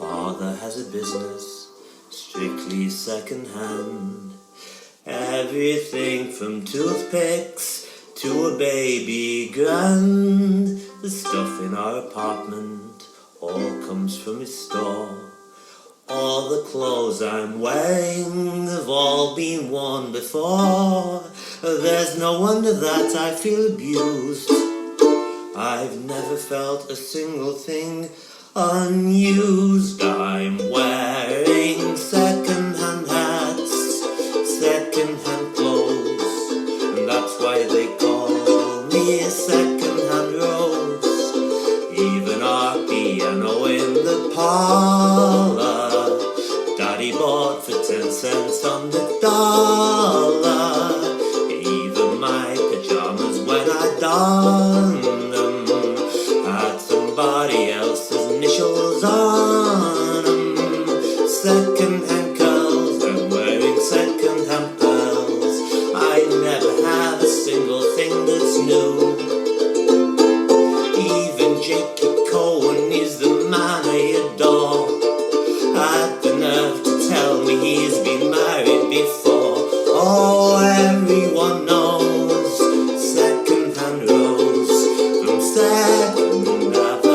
Father has a business, strictly second hand. Everything from toothpicks to a baby grand. The stuff in our apartment all comes from his store. All the clothes I'm wearing have all been worn before. There's no wonder that I feel abused. I've never felt a single thing unused. I'm wearing second-hand hats, second-hand clothes, and that's why they call me second-hand Rose. Even our piano in the parlor, Daddy bought for 10 cents on the dollar. Even my pajamas when I donned them had somebody else's initials on them. Second-hand curls, I'm wearing second-hand pearls. I never have a single thing that's new. Even Jakey Cohen is the man I adore. Had the nerve to tell me he's been married before. Oh, everyone knows second-hand Rose from Second Avenue.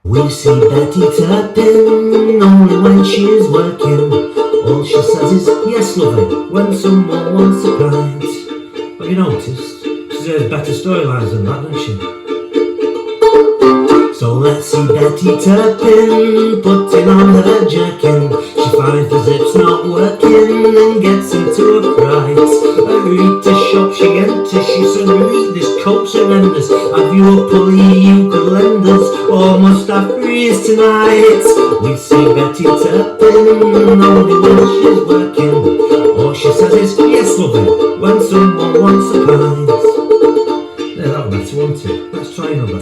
We see Betty Turpin only when she's working. All she says is, yes, lovey, when someone wants a pint. Have you noticed? She says better storylines than that, doesn't she? So let's see Betty Turpin putting on her jerkin. She finds the zips not working and gets into a fright. A Rita shop she enters, she says, read this coat's horrendous. Have you a pulley ukuleles, or must I freeze tonight? We see Betty Turpin only when she's working. All she says is, yes, lovey, when someone wants a pint. Yeah, that was better, wasn't it? Let's try another.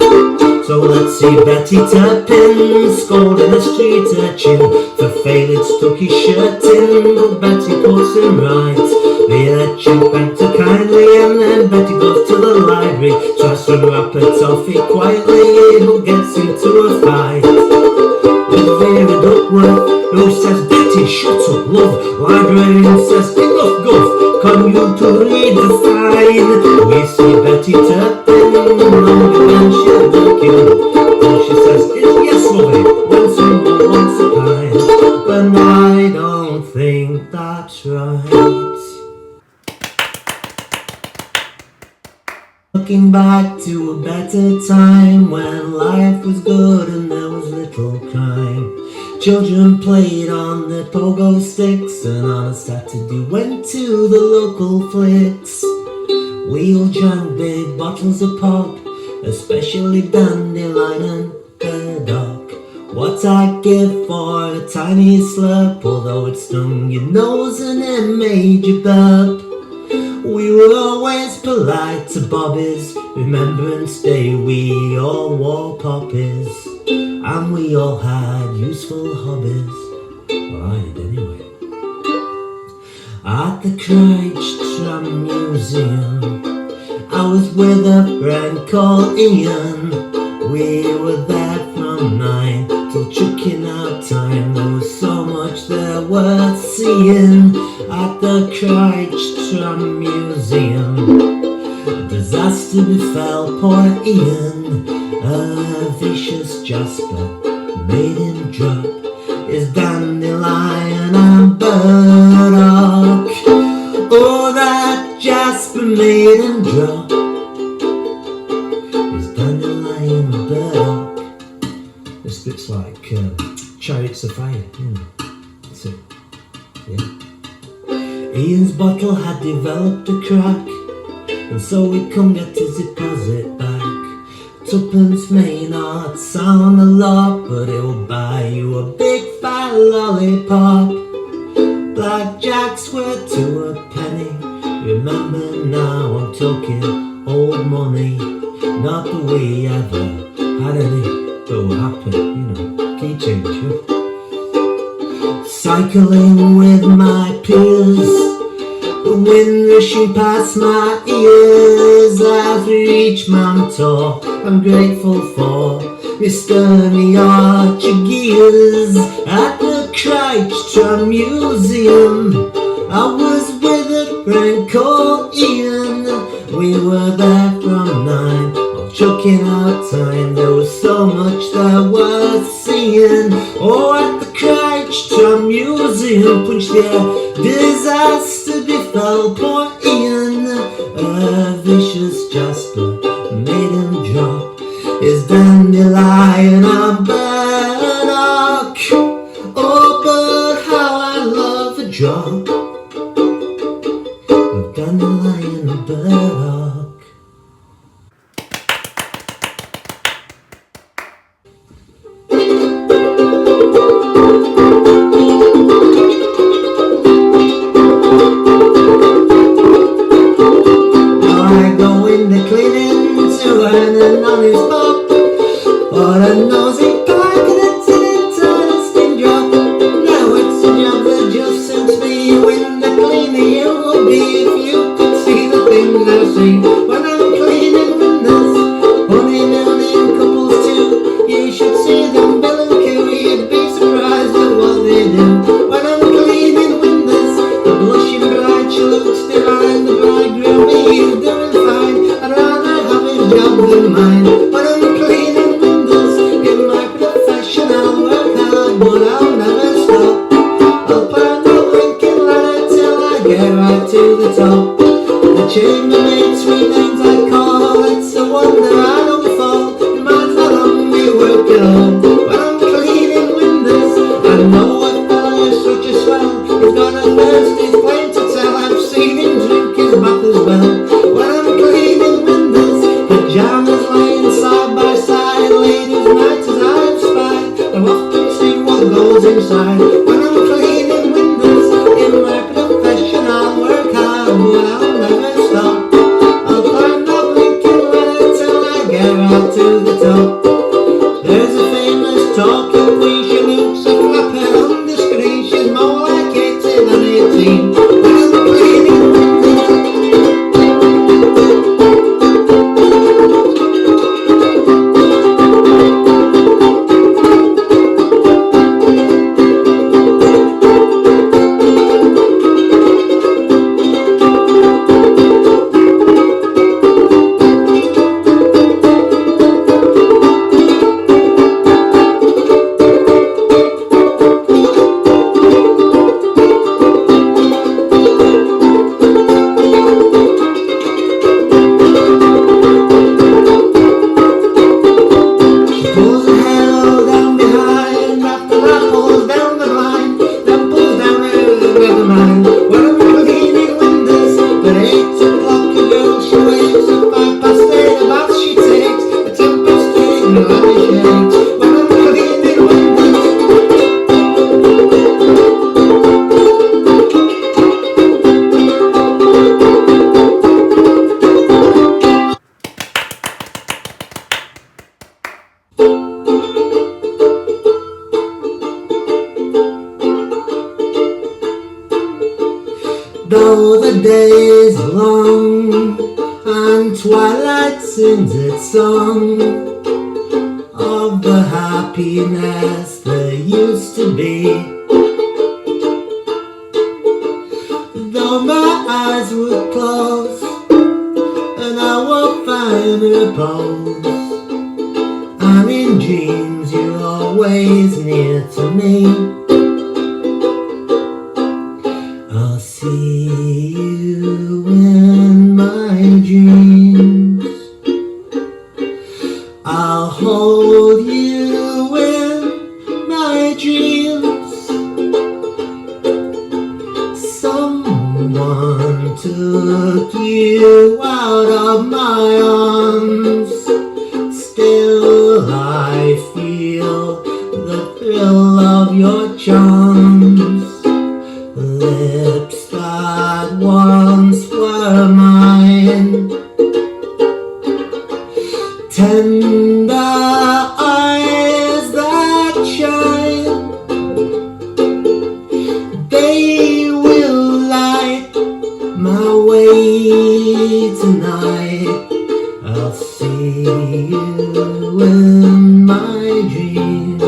So let's see Betty Turpin scolding a street urchin for failing to tuck his shirt in, but Betty puts him right. The urchin thanked her kindly, and then Betty goes to the library, tries to wrap her toffee quietly, but gets into a fight with Vera Duckworth, who says, Betty, shut up, love. Librarian says, enough guff, can you to read the sign? We see Betty Turpin only when she's working. All she says is, yes, lovey, when someone wants a pint. But I don't think that's right. Looking back to a better time when life was good and there was little crime. Children played on their pogo sticks and on a Saturday went to the local flicks. We all drank big bottles of pop, especially dandelion and burdock. What I'd give for a tiny slurp, although it stung your nose and it made you burp. We were always polite to bobbies, Remembrance Day we all wore poppies, and we all had useful hobbies. Well, I did anyway. At the Christ Tram Museum, I was with a friend called Ian. We were there from 9 till chucking out time. There was so much there worth seeing at the Christ Tram Museum. A disaster befell poor Ian. A vicious jasper made him drop his dandelion and burdock. Oh, that jasper made him drop his dandelion Marshall had developed a crack, and so we couldn't get his deposit back. Tuppence may not sound a lot, but it'll buy you a big fat lollipop. Blackjacks were to a penny. Remember now, I'm talking old money. Not that we ever had any, but we're happy, key change. Cycling with my peers, the wind rushing past my ears as we reach Mount Tor. I'm grateful for Mr. Archer gears at the Christchurch Museum. I was with a friend called Ian. We were there from 9, all chucking out time. There was so much that worth seeing. Oh, at the Christchurch Museum, punch there, disaster befell poor Ian. A vicious jasper made him drop his dandelion and burdock. Oh, but how I love a drop of dandelion and burdock. Now I go in the cleaning to earn an honest pop, but a nosy guy can interesting job. Now it's a job that just suits me. When the cleaner you will be, if you could see the things I see when I'm cleaning windows. Honeymoon couples too, you should see them bill and cue. You'd be surprised at what they do when I'm cleaning windows. The blushing bride, she looks divine. The bridegroom, he's doing fine. I'd rather have his job than mine. When I'm cleaning windows in my profession, I'll work hard, but I'll never stop. I'll climb the blinking ladder till I get right to the top. The chambermaid, sweet names I call. It's a wonder I don't fall. Reminds how long we work at home. When I'm cleaning windows, I know a fellow is such a swell. He's got a thirst, he's plain to tell. I've seen him drink his bath as well. When I'm cleaning windows, pajamas lying side by side. Ladies' night as I've spied, I've often seen what goes inside. When I'm cleaning windows in my profession, I'll work hard, but I'll never stop. I'll climb that blinking ladder till I get right to the top. There's a famous talking queen, she looks a flapping on the screen. She's more like 18 than 18. When I'm cleaning windows, pulls her hair all down behind. After that pulls down the blind, then pulls down the never mind. When I'm cleaning windows at 8 o'clock, a girl she wakes at 8:05. A bath she takes, a tempest takes, no eye shakes. When I'm cleaning windows, though the day is long and twilight sings its song of the happiness there used to be. Though my eyes would close and I would find repose, and in dreams you're always near to me. I'll see you in my dreams. I'll hold you in my dreams. Someone Tender eyes that shine, they will light my way tonight. I'll see you in my dreams.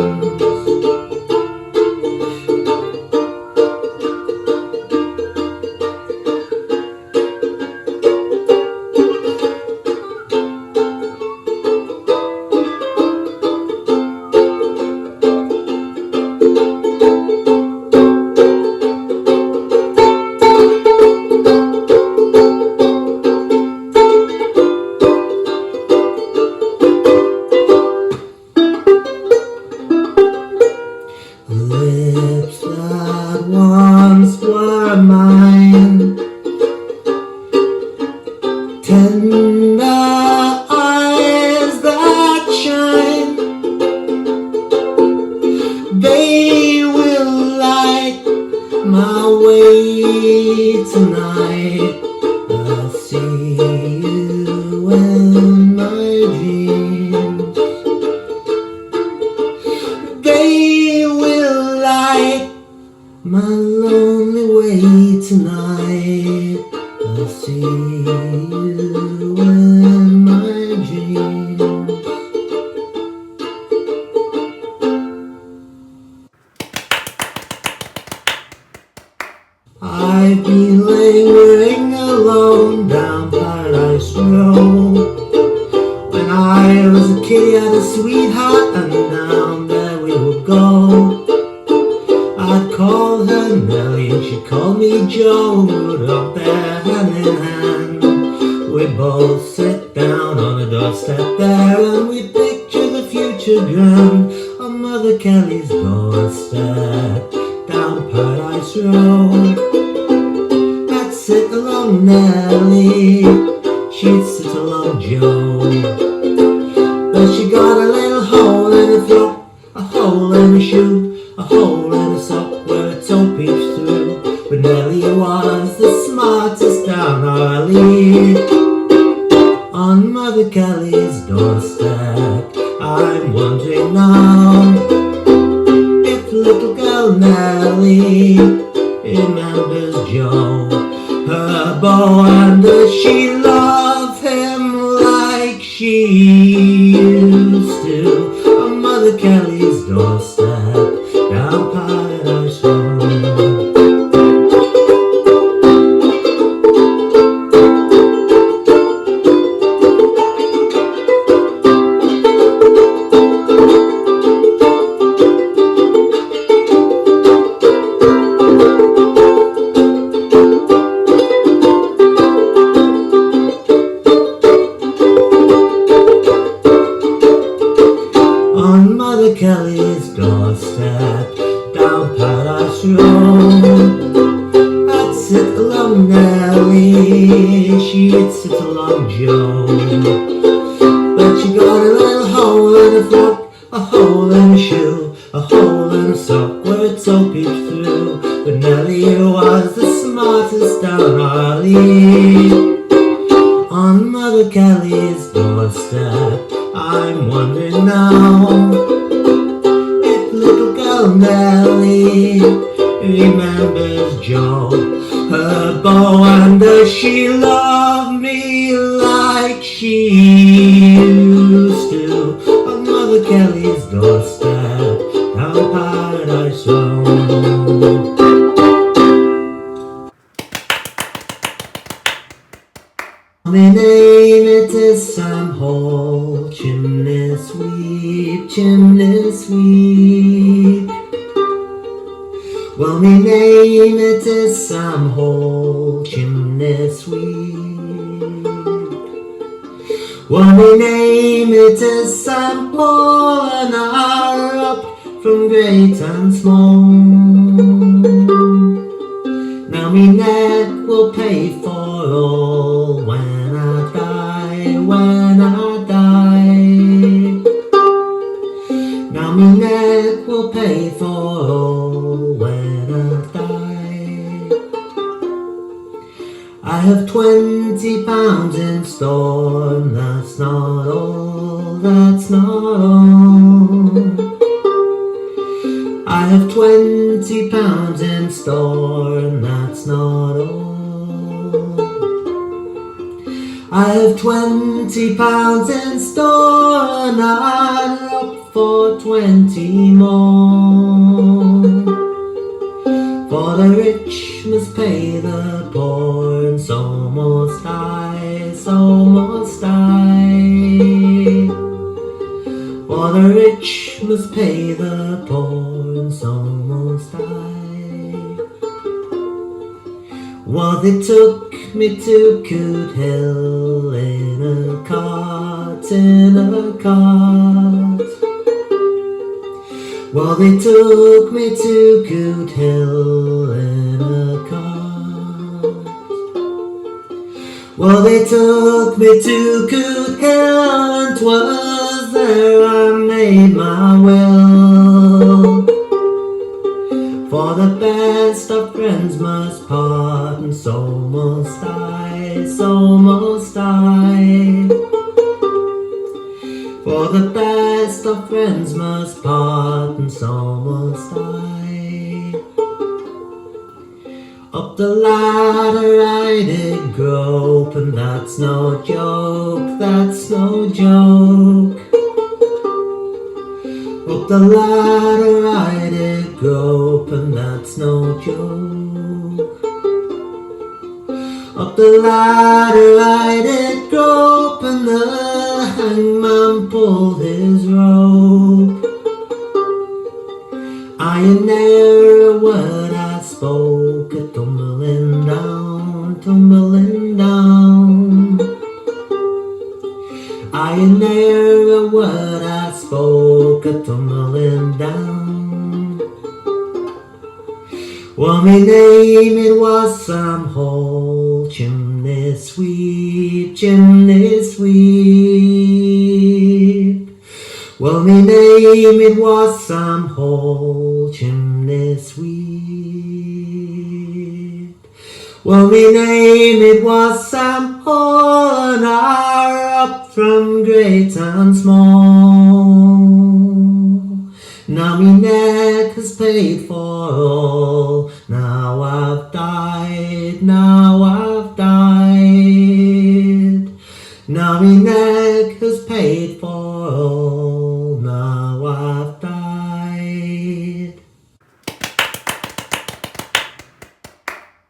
Lips that once were mine, tender eyes that shine, they will light my way tonight. I'll see you in my dreams. They will light my lonely way tonight. I'll see you in my dreams. I've been lingering alone down Paradise Road. When I was a kid, I had a sweetheart, and down there we would go. I'd call her Nellie and she'd call me Joe. We would up there hand in hand. We'd both sit down on a doorstep there, and we'd picture the future grand on Mother Kelly's doorstep down Paradise Road. I'd sit along Nellie, she'd sit along Joe. But she got a little hole in her frock, a hole in her shoe, a hole in her sock where her toe peeped through. But Nellie was the smartest down our alley. On Mother Kelly's doorstep, I'm wondering now if little girl Nellie remembers Joe, her boy, and does she love him like she used to? On Mother Kelly's doorstep down Paradise Road. On Mother Kelly's doorstep down Paradise Road, I'd sit along Nellie, she'd sit along Joe. But she got a little hole in her frock, a hole in her shoe, a hole in her sock where her toe peeped through. But Nellie was the smartest down our alley. On Mother Kelly's doorstep, I'm wondering now if little girl Nellie remembers Joe, her beau, and does she love me like she used to? On Mother Kelly's doorstep down Paradise Road. My name it is Sam Hall, chimney sweep, chimney sweep. Well, my name it is Sam Hall, chimney sweep. Well, my name it is Sam Hall, and I up from great and small. Now me neck will pay for all when I die, when I die. Now me neck will pay for all when I die. I have £20 in store, and that's not all. not all. I have £20 in store, and that's not all. I have £20 in store, and I'm up for 20 more. For the rich must pay the poor, and so must I, so must I. For the rich must pay the poor, and so must I. Well, they took me to Coot Hill in a cart, in a cart. Well, they took me to Coot Hill in a cart. Well, they took me to Coot Hill, and 'twas there I made my will. For the best of friends must part, and so must I, so must I. For the best of friends must part, and so must I. Up the ladder I did grope, and that's no joke, that's no joke. Up the ladder I did grope, and that's no joke. Up the ladder I did grope, and the hangman pulled his rope. I ne'er a word I spoke, a tumbling down, tumbling down. I ne'er a word I spoke, a tumbling down. Well, me name it was Sam Hall, chimney sweep, chimney sweep. Well, me name it was Sam Hall, chimney sweep. Well, me name it was Sam Hall, and I up from great and small. Now me neck has paid for all. Now I've died, now I've died. Now me neck